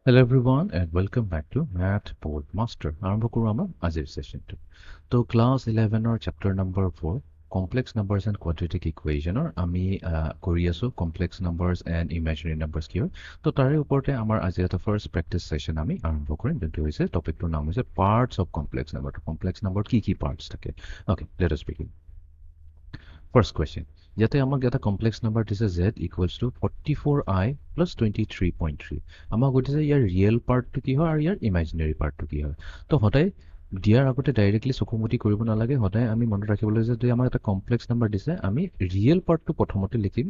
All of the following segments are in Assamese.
Hello everyone and welcome back to Math Board Master. আৰম্ভ কৰো আমাৰ আজিৰ সেশনটো। তো class 11 or chapter number 4 complex numbers and quadratic equation আমি কৰি আছো complex numbers and imaginary numbers কি হয়। তো তাৰে ওপৰতে আমাৰ আজি এটা first practice session আমি আৰম্ভ কৰিম যোনটো হৈছে টপিকটোৰ নাম হৈছে parts of complex number। complex number কি parts থাকে। Okay, let us begin. First question. ইয়াতে আমাক এটা কমপ্লেক্স নাম্বাৰ দিছে z equals to 44i plus 23.3 আমাক কৈছে ইয়াৰ ৰিয়েল পাৰ্টটো কি হয় আৰু ইয়াৰ ইমাজিনাৰী পাৰ্টটো কি হয় তো সদায় দিয়াৰ আগতে ডাইৰেক্টলি চকুমুটি কৰিব নালাগে সদায় আমি মনত ৰাখিবলৈ যে যদি আমাক এটা কমপ্লেক্স নাম্বাৰ দিছে আমি ৰিয়েল পাৰ্টটো প্ৰথমতে লিখিম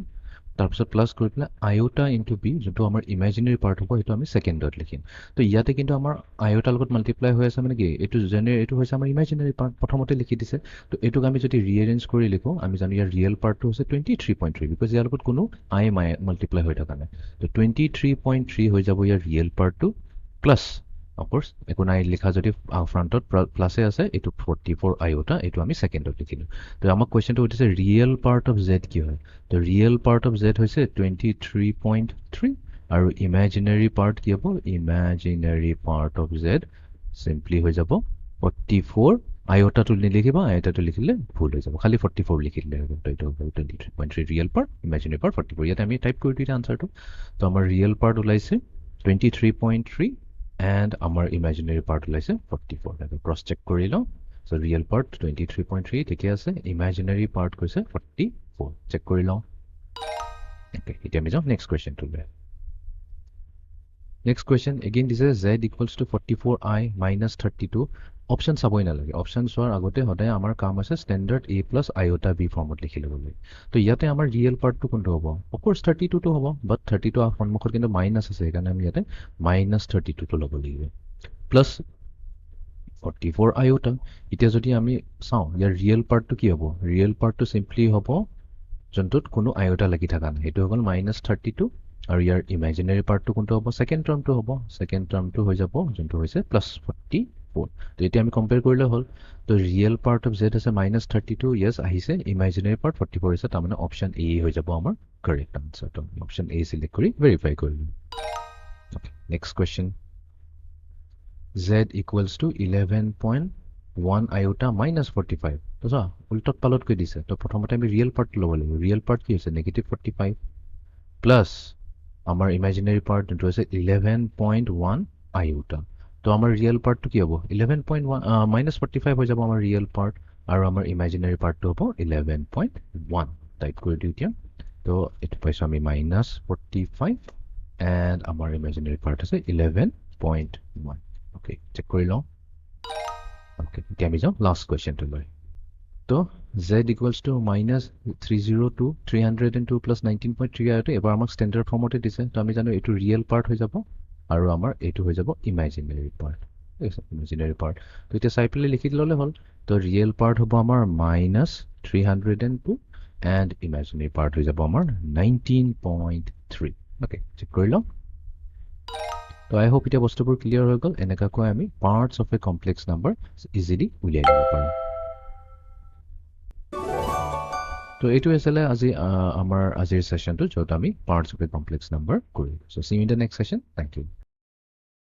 তাৰপিছত প্লাছ কৰি পেলাই আয়োটা ইনটু বি যোনটো আমাৰ ইমাজিনাৰী পাৰ্ট হ'ব সেইটো আমি সেকেন্ডত লিখিম তো ইয়াতে কিন্তু আমাৰ আয়োটাৰ লগত মাল্টিপ্লাই হৈ আছে মানে কি এইটো হৈছে আমাৰ ইমাজিনাৰী পাৰ্ট প্ৰথমতে লিখি দিছে তো এইটোক আমি যদি ৰিএৰেঞ্জ কৰি লিখো আমি জানো ইয়াৰ ৰিয়েল পাৰ্টটো হৈছে 23.3 বিকজ ইয়াৰ লগত কোনো আই মাল্টিপ্লাই হৈ থকা নাই তো 23.3 হৈ যাব ইয়াৰ ৰিয়েল পাৰ্টটো প্লাছ অফকোৰ্স একো নাই লিখা যদি ফ্ৰণ্টত প্লাছে আছে এইটো 44 আয়োটা এইটো আমি সেকেন্ডত লিখিলো তো আমাক কোৱেশ্চনটো উঠিছে ৰিয়েল পাৰ্ট অফ জেড কি হয় তো ৰিয়েল পাৰ্ট অফ জেড হৈছে 23.3 আৰু ইমাজিনাৰী পাৰ্ট কি হ'ব ইমাজিনাৰী পাৰ্ট অফ জেড সিম্পলি হৈ যাব 44 আয়োটাটো নিলিখিবা আয়োটাটো লিখিলে ভুল হৈ যাব খালি 44 লিখি দিলে হ'ব তো এইটো 23.3 ৰিয়েল পাৰ্ট ইমাজিনাৰী পাৰ্ট 44 ইয়াতে আমি টাইপ কৰি দিলে আনসাৰটো তো আমাৰ ৰিয়েল পাৰ্ট ওলাইছে 23.3 and our imaginary part ওলাইছে 44 আমি ক্ৰস চেক কৰি লওঁ সো ৰিয়েল পাৰ্ট 23.3 ঠিকে আছে ইমাজিনাৰী পাৰ্ট কৈছে 44 চেক কৰি লওঁ ওকে এতিয়া আমি যাওঁ নেক্সট কোৱেশ্চনটো লৈ নেক্সট কোৱেশ্চন এগেইন দিছে z equals to 44i minus 32 option চাবই নালাগে অপশন চোৱাৰ আগতে সদায় আমাৰ কাম আছে standard a plus iota b ফৰ্মত লিখি ল'বলৈ তো ইয়াতে আমাৰ ৰিয়েল পাৰ্টটো কোনটো হ'ব অফকোৰ্স 32 টো হ'ব বাট 32 সন্মুখত কিন্তু মাইনাছ আছে সেইকাৰণে আমি ইয়াতে মাইনাছ 32 টো ল'ব লাগিব প্লাছ 44 iota এতিয়া যদি আমি চাওঁ ইয়াৰ ৰিয়েল পাৰ্টটো কি হ'ব ৰিয়েল পাৰ্টটো সিম্পলি হ'ব যোনটোত কোনো আয়োটা লাগি থকা নাই সেইটো হ'ল মাইনাছ 32 আৰু ইয়াৰ ইমাজিনাৰী পাৰ্টটো কোনটো হ'ব সেকেন্ড টাৰ্মটো হ'ব সেকেন্ড টাৰ্মটো হৈ যাব যোনটো হৈছে প্লাছ 44 তো এতিয়া আমি কম্পেয়াৰ কৰিলে হ'ল তো ৰিয়েল পাৰ্ট অফ জেড আছে মাইনাছ 32 ইয়েছ আহিছে ইমাজিনাৰী পাৰ্ট 44 আছে তাৰমানে অপশ্যন এ হৈ যাব আমাৰ কাৰেক্ট আনসাৰ তো অপশ্যন এ সিলেক্ট কৰি ভেৰিফাই কৰিলোঁ okay next question z equals to 11.1 iota minus 45 তো চা উল্টত পালত কৈ দিছে তো প্ৰথমতে আমি ৰিয়েল পাৰ্ট ল'ব লাগিব ৰিয়েল পাৰ্ট কি হৈছে নেগেটিভ 45 প্লাছ আমাৰ ইমাজিনাৰী পাৰ্ট যোনটো হৈছে 11.1 iota তো আমাৰ ৰিয়েল পাৰ্টটো কি হ'ব 11.1 মাইনাছ 45 হৈ যাব আমাৰ ৰিয়েল পাৰ্ট আৰু আমাৰ ইমাজিনাৰী পাৰ্টটো হ'ব 11.1 টাইপ কৰি দিওঁ এতিয়া তো এইটো পাইছোঁ আমি মাইনাছ 45 এণ্ড আমাৰ ইমাজিনাৰী পাৰ্ট আছে 11.1 ওকে চেক কৰি লওঁ ওকে এতিয়া আমি যাওঁ লাষ্ট কুৱেশ্যনটো লৈ তো z equals to minus 302 302 plus 19.3 আয়োটো এবাৰ আমাক ষ্টেণ্ডাৰ্ড ফৰ্মতে দিছে তো আমি জানো এইটো ৰিয়েল পাৰ্ট হৈ যাব আৰু আমাৰ এইটো হৈ যাব ইমাজিনাৰী পাৰ্ট ইমাজিনাৰী পাৰ্ট তো এতিয়া চাই পেলাই লিখি ল'লে হ'ল তো ৰিয়েল পাৰ্ট হ'ব আমাৰ মাইনাছ 302 এণ্ড ইমাজিনাৰী পাৰ্ট হৈ যাব আমাৰ 19.3 ওকে চেক কৰি লওঁ তো আই হোপ এতিয়া বস্তুবোৰ ক্লিয়াৰ হৈ গ'ল এনেকুৱাকৈ আমি parts of a complex number easily উলিয়াই দিব পাৰোঁ তো এইটো আছিলে আজি আমাৰ আজিৰ সেশনটো য'ত আমি parts of a complex number কৰিলোঁ so see in the next session thank U